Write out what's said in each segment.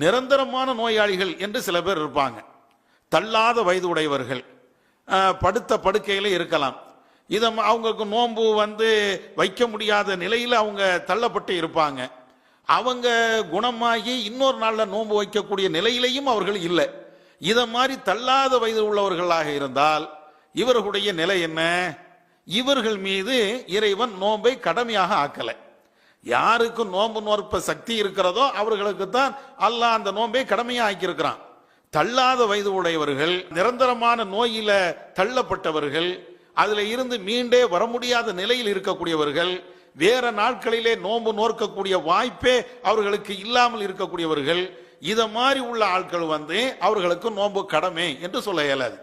நிரந்தரமான நோயாளிகள் என்று சில பேர் இருப்பாங்க. தள்ளாத வயது உடையவர்கள் படுத்த படுக்கையில இருக்கலாம். இதை அவங்களுக்கு நோன்பு வைக்க முடியாத நிலையில் அவங்க தள்ளப்பட்டு இருப்பாங்க. அவங்க குணமாகி இன்னொரு நாளில் நோன்பு வைக்கக்கூடிய நிலையிலையும் அவர்கள் இல்லை. இதை மாதிரி தள்ளாத வயது உள்ளவர்களாக இருந்தால் இவர்களுடைய நிலை என்ன? இவர்கள் மீது இறைவன் நோன்பை கடமையாக ஆக்கலை. யாருக்கு நோன்பு நோற்ப சக்தி இருக்கிறதோ அவர்களுக்கு தான் அல்லாஹ் அந்த நோன்பை கடமையாக ஆக்கியிருக்கிறான். தள்ளாத வயது உடையவர்கள், நிரந்தரமான நோயில தள்ளப்பட்டவர்கள், அதுல இருந்து மீண்டே வர முடியாத நிலையில் இருக்கக்கூடியவர்கள், வேற நாட்களிலே நோன்பு நோக்கக்கூடிய வாய்ப்பே அவர்களுக்கு இல்லாமல் இருக்கக்கூடியவர்கள், இத மாதிரி உள்ள ஆட்கள் அவர்களுக்கு நோன்பு கடமை என்று சொல்ல இயலாது.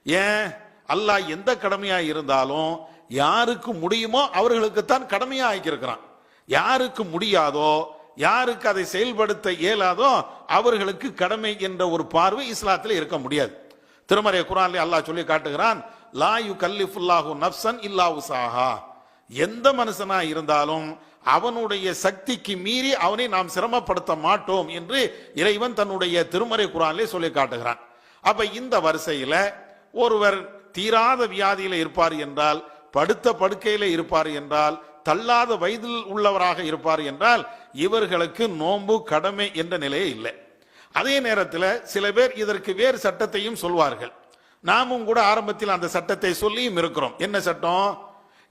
ஏன்? அல்லாஹ் எந்த கடமையா இருந்தாலும் யாருக்கு முடியுமோ அவர்களுக்கு தான் கடமையா ஆக்கியிருக்கிறான். யாருக்கு முடியாதோ, யாருக்கு அதை செயல்படுத்த இயலாதோ அவர்களுக்கு கடமை என்ற ஒரு பார்வை இஸ்லாத்தில் இருக்க முடியாது. திருமறை குர்ஆனிலே அல்லாஹ் சொல்லி காட்டுகிறான், லா யுகல்லிஃபுல்லாஹு நஃப்ஸன் இல்லா உஸாஹா. எந்த மனுஷனா இருந்தாலும் அவனுடைய சக்திக்கு மீறி அவனை நாம் சிரமப்படுத்த மாட்டோம் என்று இறைவன் தன்னுடைய திருமறை குர்ஆனிலே சொல்லி காட்டுகிறான். அப்ப இந்த வரிசையில ஒருவர் தீராத வியாதியில இருப்பார் என்றால், படுத்த படுக்கையில இருப்பார் என்றால், தள்ளாத வயதில் உள்ளவராக இருப்பார் என்றால் இவர்களுக்கு நோன்பு கடமை என்ற நிலையே இல்லை. அதே நேரத்தில் சில பேர் இதற்கு வேறு சட்டத்தையும் சொல்வார்கள். நாமும் கூட ஆரம்பத்தில் அந்த சட்டத்தை சொல்லியும் இருக்கிறோம். என்ன சட்டம்?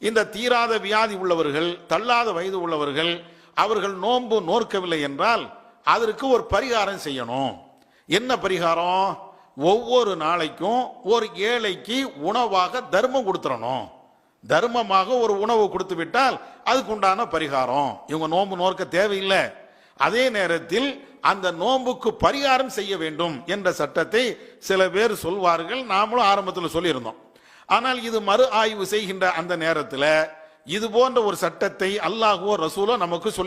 இந்த தீராத வியாதி உள்ளவர்கள், தள்ளாத வயது உள்ளவர்கள், அவர்கள் நோன்பு நோற்கவில்லை என்றால் அதற்கு ஒரு பரிகாரம் செய்யணும். என்ன பரிகாரம்? ஒவ்வொரு நாளைக்கும் ஒரு ஏழைக்கு உணவாக தர்மம் கொடுத்துடணும். தர்மமாக ஒரு உணவு கொடுத்து விட்டால் அதுக்கு உண்டான பரிகாரம். இவங்க நோன்பு நோக்க தேவையில்லை. அதே நேரத்தில் அந்த நோன்புக்கு பரிகாரம் செய்ய வேண்டும் என்ற சட்டத்தை சில பேர் சொல்வார்கள். நாமளும் ஆரம்பத்தில் சொல்லியிருந்தோம். ஆனால் இது மறு ஆய்வு செய்கின்ற அந்த நேரத்தில் இது போன்ற ஒரு சட்டத்தை அல்லாஹ்வோ ரசூலோ நமக்கு சொல்லி